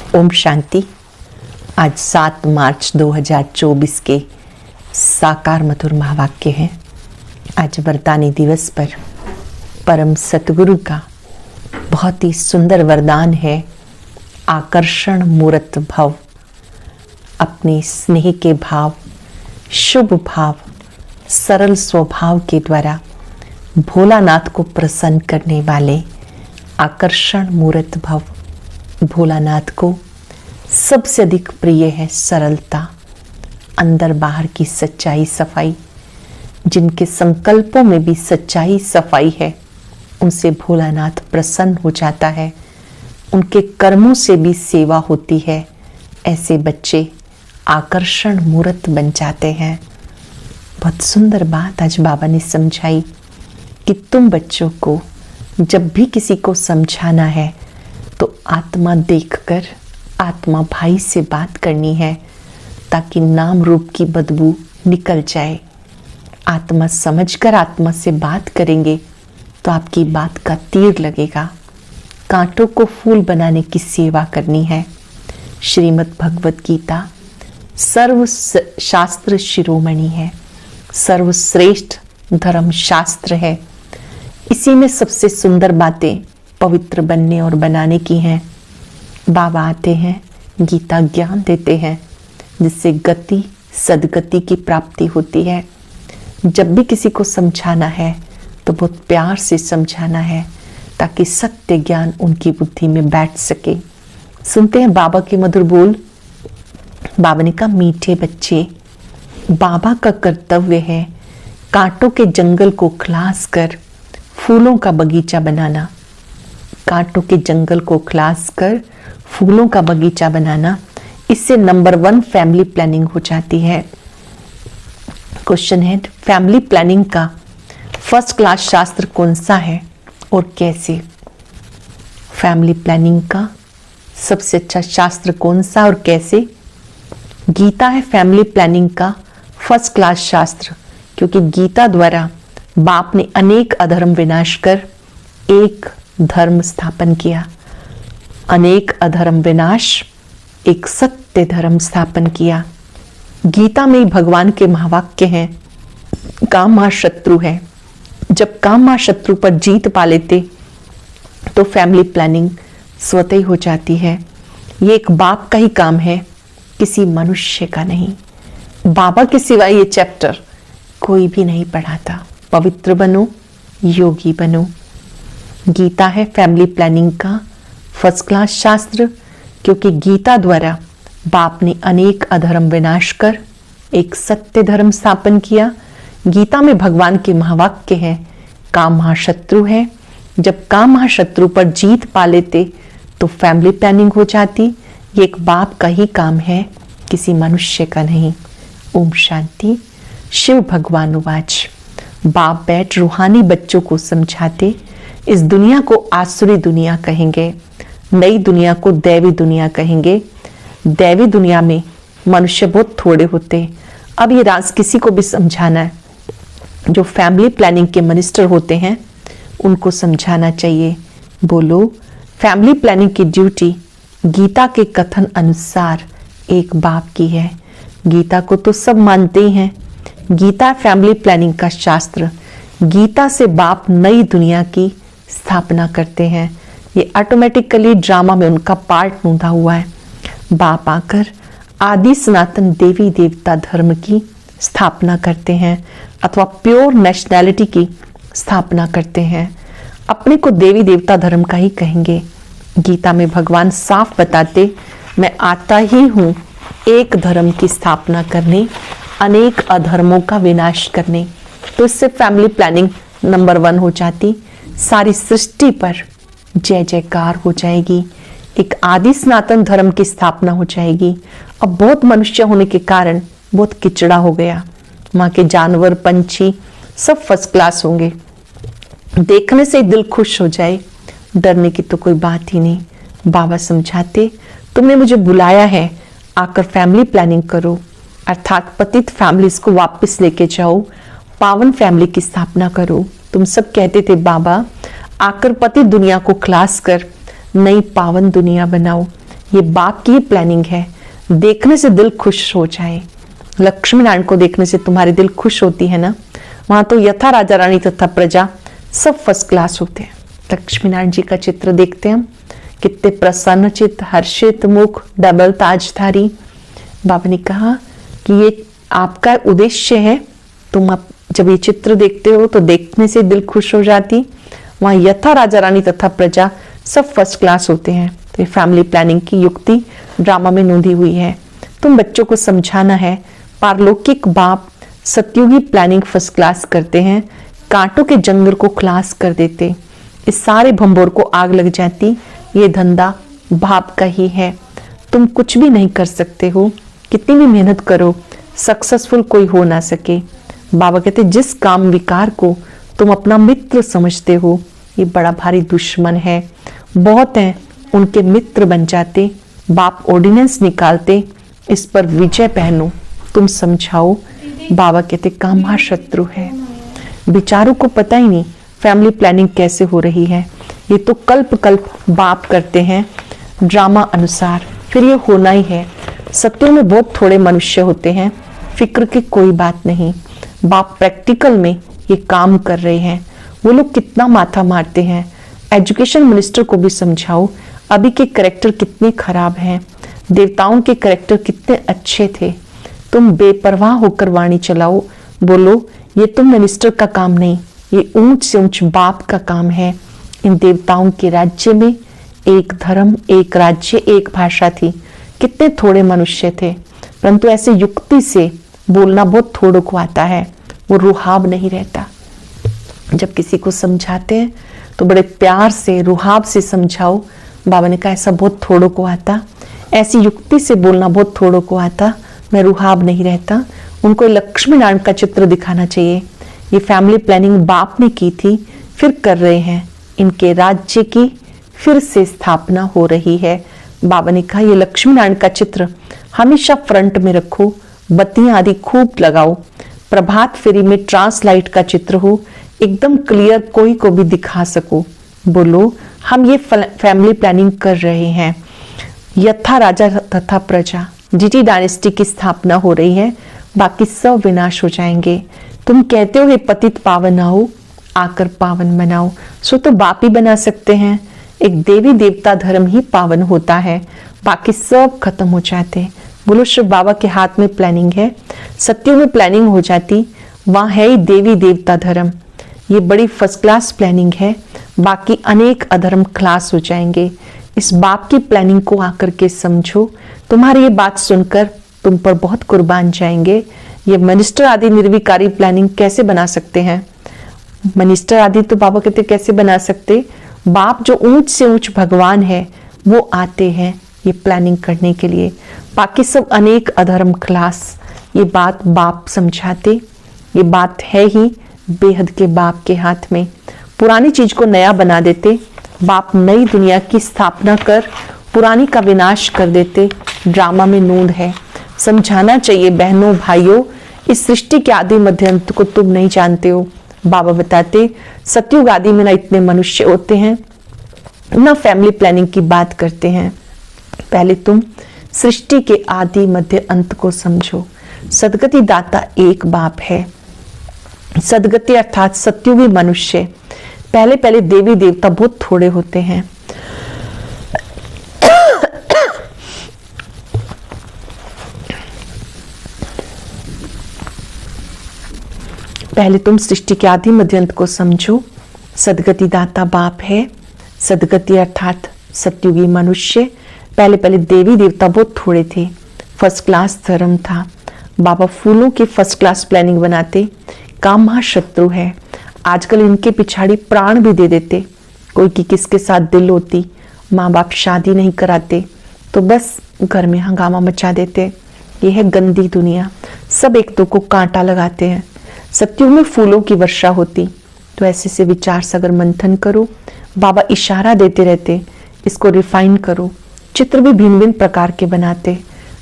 ओम शांति। आज 7 मार्च 2024 के साकार मधुर महावाक्य हैं। आज वरदानी दिवस पर परम सतगुरु का बहुत ही सुंदर वरदान है, आकर्षण मूर्त भव। अपने स्नेह के भाव, शुभ भाव, सरल स्वभाव के द्वारा भोलानाथ को प्रसन्न करने वाले आकर्षण मूर्त भव। भोलानाथ को सबसे अधिक प्रिय है सरलता, अंदर बाहर की सच्चाई सफाई। जिनके संकल्पों में भी सच्चाई सफाई है, उनसे भोलानाथ प्रसन्न हो जाता है। उनके कर्मों से भी सेवा होती है। ऐसे बच्चे आकर्षण मूर्त बन जाते हैं। बहुत सुंदर बात आज बाबा ने समझाई कि तुम बच्चों को जब भी किसी को समझाना है तो आत्मा देखकर, आत्मा भाई से बात करनी है, ताकि नाम रूप की बदबू निकल जाए। आत्मा समझकर आत्मा से बात करेंगे तो आपकी बात का तीर लगेगा। कांटों को फूल बनाने की सेवा करनी है। श्रीमद् भगवत गीता सर्व शास्त्र शिरोमणि है, सर्वश्रेष्ठ धर्म शास्त्र है। इसी में सबसे सुंदर बातें पवित्र बनने और बनाने की हैं। बाबा आते हैं, गीता ज्ञान देते हैं, जिससे गति सदगति की प्राप्ति होती है। जब भी किसी को समझाना है तो बहुत प्यार से समझाना है, ताकि सत्य ज्ञान उनकी बुद्धि में बैठ सके। सुनते हैं बाबा के मधुर बोल। बाबा ने कहा, मीठे बच्चे, बाबा का कर्तव्य है कांटों के जंगल को खलास कर फूलों का बगीचा बनाना। कांटों के जंगल को खलास कर फूलों का बगीचा बनाना। इससे नंबर 1 फैमिली प्लानिंग हो जाती है। क्वेश्चन है, फैमिली प्लानिंग का फर्स्ट क्लास शास्त्र कौन सा है और कैसे? फैमिली प्लानिंग का सबसे अच्छा शास्त्र कौन सा और कैसे? गीता है फैमिली प्लानिंग का फर्स्ट क्लास शास्त्र, क्योंकि गीता द्वारा बाप ने अनेक अधर्म विनाश कर एक धर्म स्थापन किया। अनेक अधर्म विनाश, एक सत्य धर्म स्थापन किया। गीता में ही भगवान के महावाक्य हैं, काम महाशत्रु है। जब काम महाशत्रु पर जीत पा लेते तो फैमिली प्लानिंग स्वतः ही हो जाती है। ये एक बाप का ही काम है, किसी मनुष्य का नहीं। बाबा के सिवाय ये चैप्टर कोई भी नहीं पढ़ाता। पवित्र बनो, योगी बनो। गीता है फैमिली प्लानिंग का फर्स्ट क्लास शास्त्र, क्योंकि गीता द्वारा बाप ने अनेक अधर्म विनाश कर एक सत्य धर्म स्थापन किया। गीता में भगवान के महावाक्य है, काम महाशत्रु है। जब काम महाशत्रु पर जीत पा लेते तो फैमिली प्लानिंग हो जाती। ये एक बाप का ही काम है, किसी मनुष्य का नहीं। ओम शांति। शिव भगवान उवाच। बाप बैठ रूहानी बच्चों को समझाते। इस दुनिया को आसुरी दुनिया कहेंगे, नई दुनिया को दैवी दुनिया कहेंगे। दैवी दुनिया में मनुष्य बहुत थोड़े होते। अब ये राज किसी को भी समझाना है, जो फैमिली प्लानिंग के मिनिस्टर होते हैं उनको समझाना चाहिए। बोलो, फैमिली प्लानिंग की ड्यूटी गीता के कथन अनुसार एक बाप की है। गीता को तो सब मानते ही हैं। गीता फैमिली प्लानिंग का शास्त्र। गीता से बाप नई दुनिया की स्थापना करते हैं। ये ऑटोमेटिकली ड्रामा में उनका पार्ट नूंधा हुआ है। बाप आकर आदि सनातन देवी देवता धर्म की स्थापना करते हैं, अथवा प्योर नेशनैलिटी की स्थापना करते हैं। अपने को देवी देवता धर्म का ही कहेंगे। गीता में भगवान साफ बताते, मैं आता ही हूँ एक धर्म की स्थापना करने, अनेक अधर्मों का विनाश करने। तो इससे फैमिली प्लानिंग नंबर 1 हो जाती। सारी सृष्टि पर जय जयकार हो जाएगी। एक आदि सनातन धर्म की स्थापना हो जाएगी। अब बहुत मनुष्य होने के कारण बहुत किचड़ा हो गया। वहाँ के जानवर पंछी सब फर्स्ट क्लास होंगे। देखने से दिल खुश हो जाए, डरने की तो कोई बात ही नहीं। बाबा समझाते, तुमने मुझे बुलाया है, आकर फैमिली प्लानिंग करो, अर्थात पतित फैमिलीज को वापस लेके जाओ, पावन फैमिली की स्थापना करो। तुम सब कहते थे बाबा, आकर पतित दुनिया को खलास कर नई पावन दुनिया बनाओ। ये बाप की प्लानिंग है, देखने से दिल खुश हो जाए। लक्ष्मी नारायण को देखने से तुम्हारी दिल खुश होती है ना। वहां तो यथा राजा रानी तथा प्रजा सब फर्स्ट क्लास होते हैं। लक्ष्मी नारायण जी का चित्र देखते हैं हम, कितने प्रसन्न चित्त, हर्षित मुख, डबल ताजधारी। बाबा ने कहा कि ये आपका उद्देश्य है, तुम जब ये चित्र देखते हो तो देखने से दिल खुश हो जाती। वहां यथा राजा रानी तथा प्रजा सब फर्स्ट क्लास होते हैं। तो ये फैमिली प्लानिंग की युक्ति ड्रामा में नोंधी हुई है। तुम बच्चों को समझाना है, पारलौकिक बाप सतयुगी प्लानिंग फर्स्ट क्लास करते हैं, कांटों के जंगल को क्लास कर देते, इस सारे भंबोर को आग लग जाती। ये धंधा बाप का ही है, तुम कुछ भी नहीं कर सकते हो, कितनी भी मेहनत करो सक्सेसफुल कोई हो ना सके। बाबा कहते जिस काम विकार को तुम अपना मित्र समझते हो, ये बड़ा भारी दुश्मन है। बहुत हैं उनके मित्र बन जाते, बाप ऑर्डिनेंस निकालते, इस पर विजय पहनो, तुम समझाओ। बाबा कहते काम महाशत्रु है। विचारों को पता ही नहीं फैमिली प्लानिंग कैसे हो रही है, ये तो कल्प कल्प बाप करते हैं ड्रामा अनुसार, फिर ये होना ही है। सत्यों में बहुत थोड़े मनुष्य होते हैं, फिक्र की कोई बात नहीं। बाप प्रैक्टिकल में ये काम कर रहे हैं। वो लोग कितना माथा मारते हैं। एजुकेशन मिनिस्टर को भी समझाओ अभी के करेक्टर कितने खराब हैं, देवताओं के करेक्टर कितने अच्छे थे। तुम बेपरवाह होकर वाणी चलाओ, बोलो ये तुम मिनिस्टर का काम नहीं, ये ऊंच से ऊंच बाप का काम है। इन देवताओं के राज्य में एक धर्म, एक राज्य, एक भाषा थी, कितने थोड़े मनुष्य थे, परंतु ऐसे युक्ति से बोलना बहुत थोड़ों को आता है, वो रुहाब नहीं रहता। जब किसी को समझाते हैं तो बड़े प्यार से रुहाब से समझाओ। बाबा ने कहा ऐसा बहुत थोड़ों को आता, ऐसी युक्ति से बोलना बहुत थोड़ों को आता, मैं रुहाब नहीं रहता। उनको लक्ष्मी नारायण का चित्र दिखाना चाहिए। ये फैमिली प्लानिंग बाप ने की थी, फिर कर रहे हैं, इनके राज्य की फिर से स्थापना हो रही है। बाबा ने कहा ये लक्ष्मी नारायण का चित्र हमेशा फ्रंट में रखो, बत्तियां आदि खूब लगाओ, प्रभात फेरी में ट्रांसलाइट का चित्र हो, एकदम क्लियर, कोई को भी दिखा सको। बोलो हम ये फैमिली प्लानिंग कर रहे हैं, यथा राजा तथा प्रजा, जीटी डायनेस्टी की स्थापना हो रही है, बाकी सब विनाश हो जाएंगे। तुम कहते हो हे पतित पावन आओ, आकर पावन बनाओ, सो तो बाप ही बना सकते हैं। एक देवी देवता धर्म ही पावन होता है, बाकी सब खत्म हो जाते। बोलो शिव बाबा के हाथ में प्लानिंग है, सत्यों में प्लानिंग हो जाती, वहां है ही देवी देवता धर्म। ये बड़ी फर्स्ट क्लास प्लानिंग है, बाकी अनेक अधर्म क्लास हो जाएंगे। इस बाप की प्लानिंग को आकर के समझो। तुम्हारी ये बात सुनकर तुम पर बहुत कुर्बान जाएंगे। ये मिनिस्टर आदि निर्विकारी प्लानिंग कैसे बना सकते हैं? मिनिस्टर आदि तो बाबा कहते कैसे बना सकते? बाप जो ऊंच से ऊंच भगवान है वो आते हैं ये प्लानिंग करने के लिए, बाकी सब अनेक अधर्म क्लास। ये बात बाप समझाते, ये बात है ही बेहद के बाप के हाथ में। पुरानी चीज को नया बना देते, बाप नई दुनिया की स्थापना कर पुरानी का विनाश कर देते। ड्रामा में नूंद है, समझाना चाहिए बहनों भाइयों, इस सृष्टि के आदि मध्य अंत को तुम नहीं जानते हो। बाबा बताते सतयुग आदि में ना इतने मनुष्य होते हैं, ना फैमिली प्लानिंग की बात करते हैं। पहले तुम सृष्टि के आदि मध्य अंत को समझो। सदगति दाता एक बाप है। सदगति अर्थात सतयुगी मनुष्य। पहले पहले देवी देवता बहुत थोड़े होते हैं। पहले तुम सृष्टि के आदि मध्य अंत को समझो। सदगति दाता बाप है। सदगति अर्थात सतयुगी मनुष्य। पहले पहले देवी देवता बहुत थोड़े थे, फर्स्ट क्लास धर्म था। बाबा फूलों की फर्स्ट क्लास प्लानिंग बनाते। काम महाशत्रु है, आजकल इनके पिछाड़ी प्राण भी दे देते। कोई की किसके साथ दिल होती, माँ बाप शादी नहीं कराते तो बस घर में हंगामा मचा देते। ये है गंदी दुनिया, सब एक दो को कांटा लगाते हैं। सत्युग में फूलों की वर्षा होती तो ऐसे से विचार सागर मंथन करो। बाबा इशारा देते रहते, इसको रिफाइन करो। चित्र भी भिन्न भिन्न प्रकार के बनाते।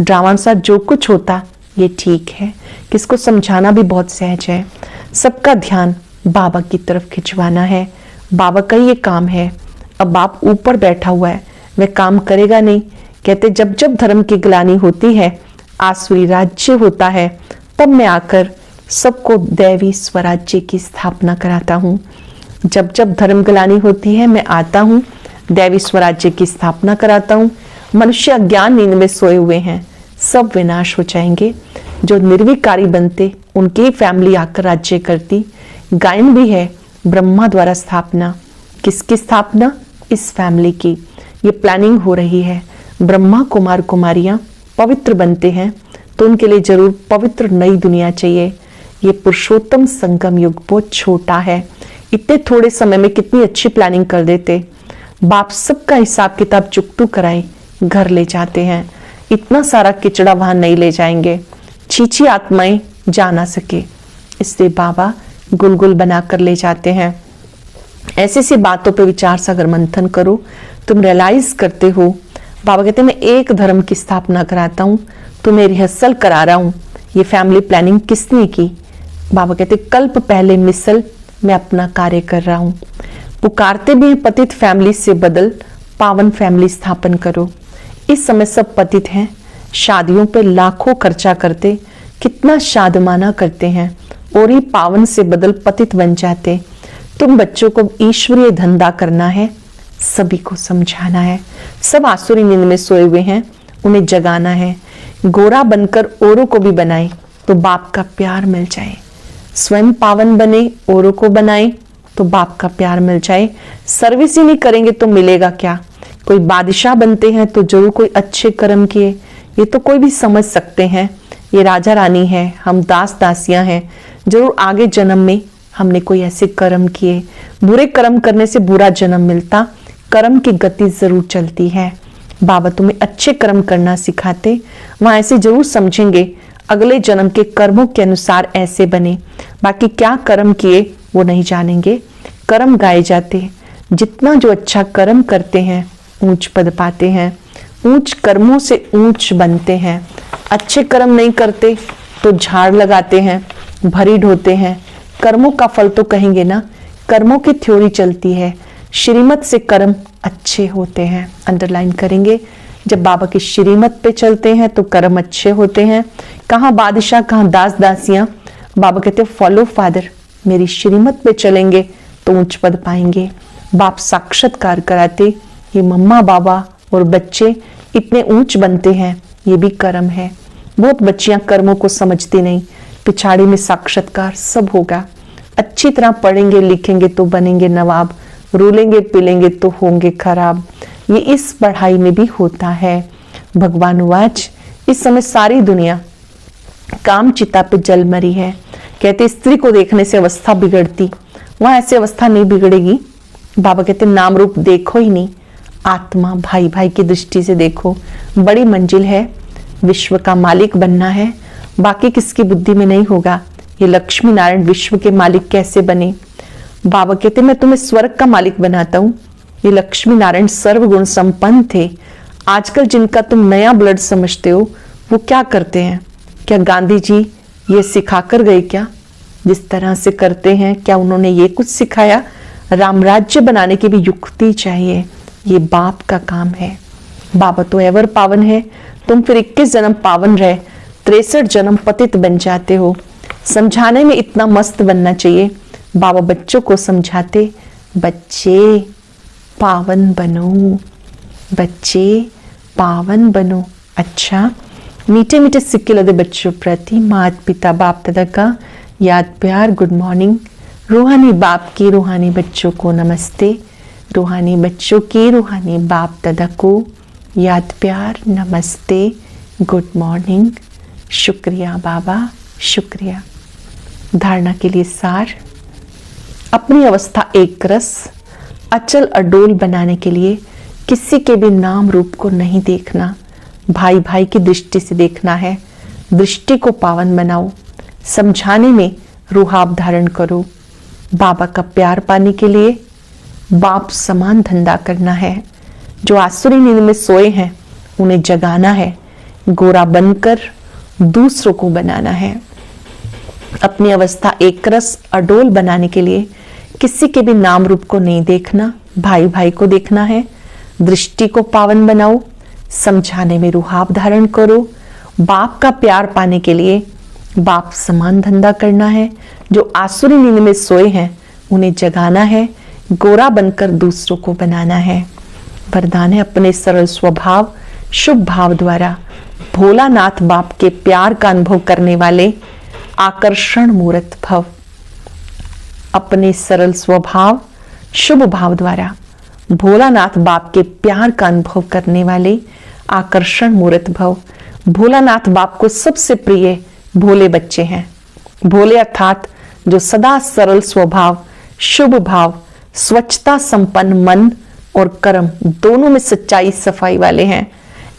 ड्रामा अनुसार जो कुछ होता ये ठीक है, किसको समझाना भी बहुत सहज है। सबका ध्यान बाबा की तरफ खिंचवाना है। बाबा का ये काम है। अब बाप ऊपर बैठा हुआ है, वह काम करेगा नहीं, कहते जब जब धर्म की ग्लानि होती है, आसुरी राज्य होता है, तब मैं आकर सबको दैवी स्वराज्य की स्थापना कराता हूँ। जब जब धर्म ग्लानि होती है, मैं आता हूँ, दैवी स्वराज्य की स्थापना कराता हूँ। मनुष्य अज्ञान नींद में सोए हुए हैं, सब विनाश हो जाएंगे। जो निर्विकारी बनते, उनकी फैमिली आकर राज्य करती। गायन भी है, ब्रह्मा द्वारा स्थापना। किसकी स्थापना? इस फैमिली की। ये प्लानिंग हो रही है। ब्रह्मा कुमार कुमारियां पवित्र बनते हैं तो उनके लिए जरूर पवित्र नई दुनिया चाहिए। ये पुरुषोत्तम संगम युग बहुत छोटा है, इतने थोड़े समय में कितनी अच्छी प्लानिंग कर देते। बाप सबका हिसाब किताब चुकतू कराए घर ले जाते हैं। इतना सारा किचड़ा वहां नहीं ले जाएंगे, छीछी आत्माएं जा ना सके, इसलिए बाबा गुलगुल बनाकर ले जाते हैं। ऐसी सी बातों पे विचार सागर मंथन करो, तुम रियलाइज करते हो। बाबा कहते मैं एक धर्म की स्थापना कराता हूँ, तुम्हें रिहर्सल करा रहा हूँ। ये फैमिली प्लानिंग किसने की? बाबा कहते कल्प पहले मिसल मैं अपना कार्य कर रहा हूँ। पुकारते भी हैं पतित फैमिली से बदल पावन फैमिली स्थापन करो। इस समय सब पतित हैं, शादियों पे लाखों खर्चा करते, कितना शादमाना करते हैं और ही पावन से बदल पतित बन जाते। तुम बच्चों को ईश्वरीय धंधा करना है, सभी को समझाना है। सब आसुरी नींद में सोए हुए हैं, उन्हें जगाना है। गोरा बनकर औरों को भी बनाए तो बाप का प्यार मिल जाए। स्वयं पावन बने, औरों को बनाए तो बाप का प्यार मिल जाए। सर्विस ही नहीं करेंगे तो मिलेगा क्या? कोई बादशाह बनते हैं तो जरूर कोई अच्छे कर्म किए, ये तो कोई भी समझ सकते हैं। ये राजा रानी है, हम दास दासियां हैं, जरूर आगे जन्म में हमने कोई ऐसे कर्म किए। बुरे कर्म करने से बुरा जन्म मिलता, कर्म की गति जरूर चलती है। बाबा तुम्हें अच्छे कर्म करना सिखाते, वहां ऐसे जरूर समझेंगे अगले जन्म के कर्मों के अनुसार ऐसे बने। बाकी क्या कर्म किए वो नहीं जानेंगे। कर्म गाए जाते, जितना जो अच्छा कर्म करते हैं ऊंच पद पाते हैं, ऊंच कर्मों से ऊंच बनते हैं। अच्छे कर्म नहीं करते तो झाड़ लगाते हैं, भरी ढोते हैं। कर्मों का फल तो कहेंगे ना, कर्मों की थ्योरी चलती है, श्रीमत से कर्म अच्छे होते हैं। अंडरलाइन करेंगे, जब बाबा की श्रीमत पे चलते हैं तो कर्म अच्छे होते हैं। कहाँ बादशाह, कहाँ दास दासियां। बाबा कहते फॉलो फादर, मेरी श्रीमत पे चलेंगे तो उच्च पद पाएंगे। बाप साक्षात्कार कराते, ये मम्मा बाबा और बच्चे इतने ऊंच बनते हैं, ये भी कर्म है। बहुत बच्चियां कर्मों को समझती नहीं, पिछाड़ी में साक्षात्कार सब होगा। अच्छी तरह पढ़ेंगे लिखेंगे तो बनेंगे नवाब, रूलेंगे पिलेंगे तो होंगे खराब। ये इस पढ़ाई में भी होता है। भगवान वाच, इस समय सारी दुनिया काम चिता पे जल मरी है। कहते स्त्री को देखने से अवस्था बिगड़ती, वहां ऐसी अवस्था नहीं बिगड़ेगी। बाबा कहते नाम रूप देखो ही नहीं, आत्मा भाई भाई की दृष्टि से देखो। बड़ी मंजिल है, विश्व का मालिक बनना है, बाकी किसकी बुद्धि में नहीं होगा। ये लक्ष्मी नारायण विश्व के मालिक कैसे बने? बाबा कहते मैं तुम्हें स्वर्ग का मालिक बनाता हूँ। ये लक्ष्मी नारायण सर्वगुण संपन्न थे। आजकल जिनका तुम नया ब्लड समझते हो वो क्या करते हैं? क्या गांधी जी ये सिखाकर गए क्या? जिस तरह से करते हैं, क्या उन्होंने ये कुछ सिखाया? रामराज्य बनाने की भी युक्ति चाहिए, ये बाप का काम है। बाबा तो एवर पावन है, तुम फिर 21 जन्म पावन रहे, 63 जन्म पतित बन जाते हो। समझाने में इतना मस्त बनना चाहिए। बाबा बच्चों को समझाते, बच्चे पावन बनो, बच्चे पावन बनो। अच्छा, मीठे मीठे सिक्के लदे बच्चों प्रति माता पिता बाप दादा का याद प्यार गुड मॉर्निंग। रूहानी बाप की रूहानी बच्चों को नमस्ते, रूहानी बच्चों की रूहानी बाप दादा को याद प्यार नमस्ते गुड मॉर्निंग। शुक्रिया बाबा, शुक्रिया। धारणा के लिए सार, अपनी अवस्था एक रस अचल अडोल बनाने के लिए किसी के भी नाम रूप को नहीं देखना, भाई भाई की दृष्टि से देखना है। दृष्टि को पावन बनाओ, समझाने में रूहाब धारण करो। बाबा का प्यार पाने के लिए बाप समान धंधा करना है। जो आसुरी नींद में सोए हैं उन्हें जगाना है, गोरा बनकर दूसरों को बनाना है। अपनी अवस्था एक रस अडोल बनाने के लिए किसी के भी नाम रूप को नहीं देखना, भाई भाई को देखना है। दृष्टि को पावन बनाओ, समझाने में रुहाब धारण करो। बाप का प्यार पाने के लिए बाप समान धंधा करना है। जो आसुरी नींद में सोए हैं उन्हें जगाना है। गोरा बनकर दूसरों को बनाना है। वरदान है अपने सरल स्वभाव शुभ भाव द्वारा भोलानाथ बाप के प्यार का अनुभव करने वाले आकर्षण मूर्त भव। अपने सरल स्वभाव शुभ भाव द्वारा भोलानाथ बाप के प्यार का अनुभव करने वाले आकर्षण मूर्त भव। भोलानाथ बाप को सबसे प्रिय भोले बच्चे हैं। भोले अर्थात जो सदा सरल स्वभाव शुभ भाव स्वच्छता संपन्न मन और कर्म दोनों में सच्चाई सफाई वाले हैं।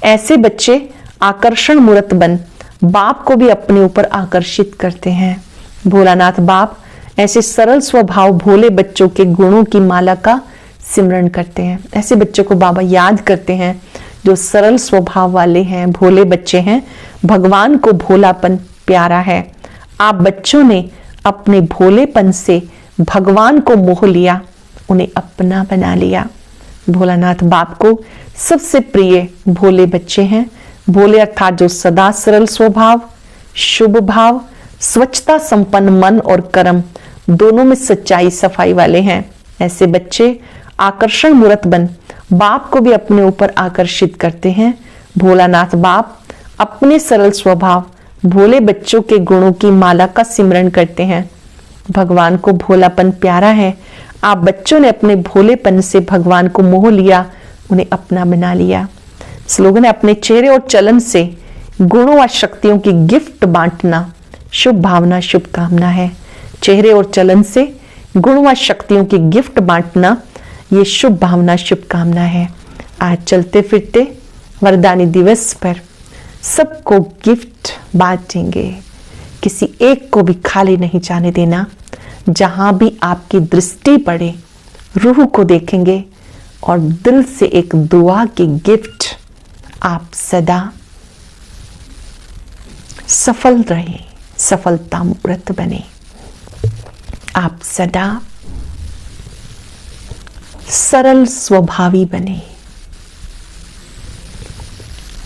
ऐसे बच्चे आकर्षण मूर्त बन बाप को भी अपने ऊपर आकर्षित करते हैं। भोलानाथ बाप ऐसे सरल स्वभाव भोले बच्चों के गुणों की माला का सिमरण करते हैं। ऐसे बच्चों को बाबा याद करते हैं जो सरल स्वभाव वाले हैं, भोले बच्चे हैं। भगवान को भोलापन प्यारा है। आप बच्चों ने अपने भोलेपन से भगवान को मोह लिया, उन्हें अपना बना लिया। भोलानाथ बाप को सबसे प्रिय भोले बच्चे हैं। भोले अर्थात जो सदा सरल स्वभाव शुभ भाव स्वच्छता संपन्न मन और कर्म दोनों में सच्चाई सफाई वाले हैं। ऐसे बच्चे आकर्षण मूर्त बन बाप को भी अपने ऊपर आकर्षित करते हैं। भोलानाथ बाप अपने सरल स्वभाव भोले बच्चों के गुणों की माला का सिमरण करते हैं। भगवान को भोलापन प्यारा है। आप बच्चों ने अपने भोलेपन से भगवान को मोह लिया, उन्हें अपना बना लिया। स्लोगन है अपने चेहरे और चलन से गुणों व शक्तियों की गिफ्ट बांटना शुभ भावना शुभ कामना है। चेहरे और चलन से गुण व शक्तियों की गिफ्ट बांटना ये शुभ भावना शुभ कामना है। आज चलते फिरते वरदानी दिवस पर सबको गिफ्ट बांटेंगे। किसी एक को भी खाली नहीं जाने देना। जहां भी आपकी दृष्टि पड़े रूह को देखेंगे और दिल से एक दुआ की गिफ्ट। आप सदा सफल रहे, सफलता मूर्त बने। आप सदा सरल स्वभावी बने।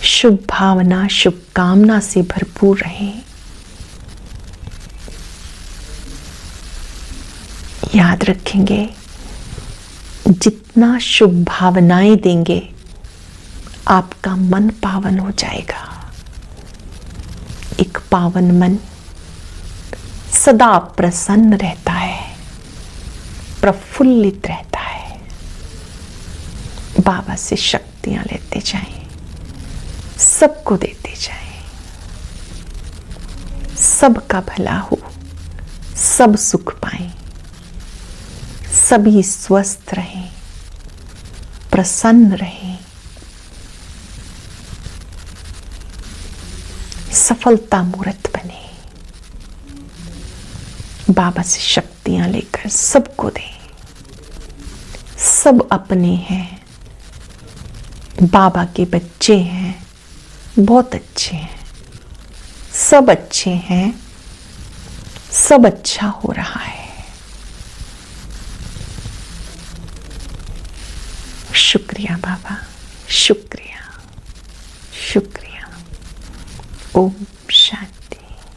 शुभ भावना शुभ कामना से भरपूर रहें। याद रखेंगे जितना शुभ भावनाएं देंगे आपका मन पावन हो जाएगा। एक पावन मन सदा प्रसन्न रहता है, प्रफुल्लित रहता है। बाबा से शक्तियां लेते जाएं, सबको देते जाएं। सबका भला हो, सब सुख पाएं, सभी स्वस्थ रहें, प्रसन्न रहें, सफलता मूर्त बने। बाबा से शक्तियां लेकर सबको दें। सब अपने हैं, बाबा के बच्चे हैं, बहुत अच्छे हैं, सब अच्छे हैं, सब अच्छा हो रहा है। शुक्रिया बाबा, शुक्रिया, शुक्रिया। ओम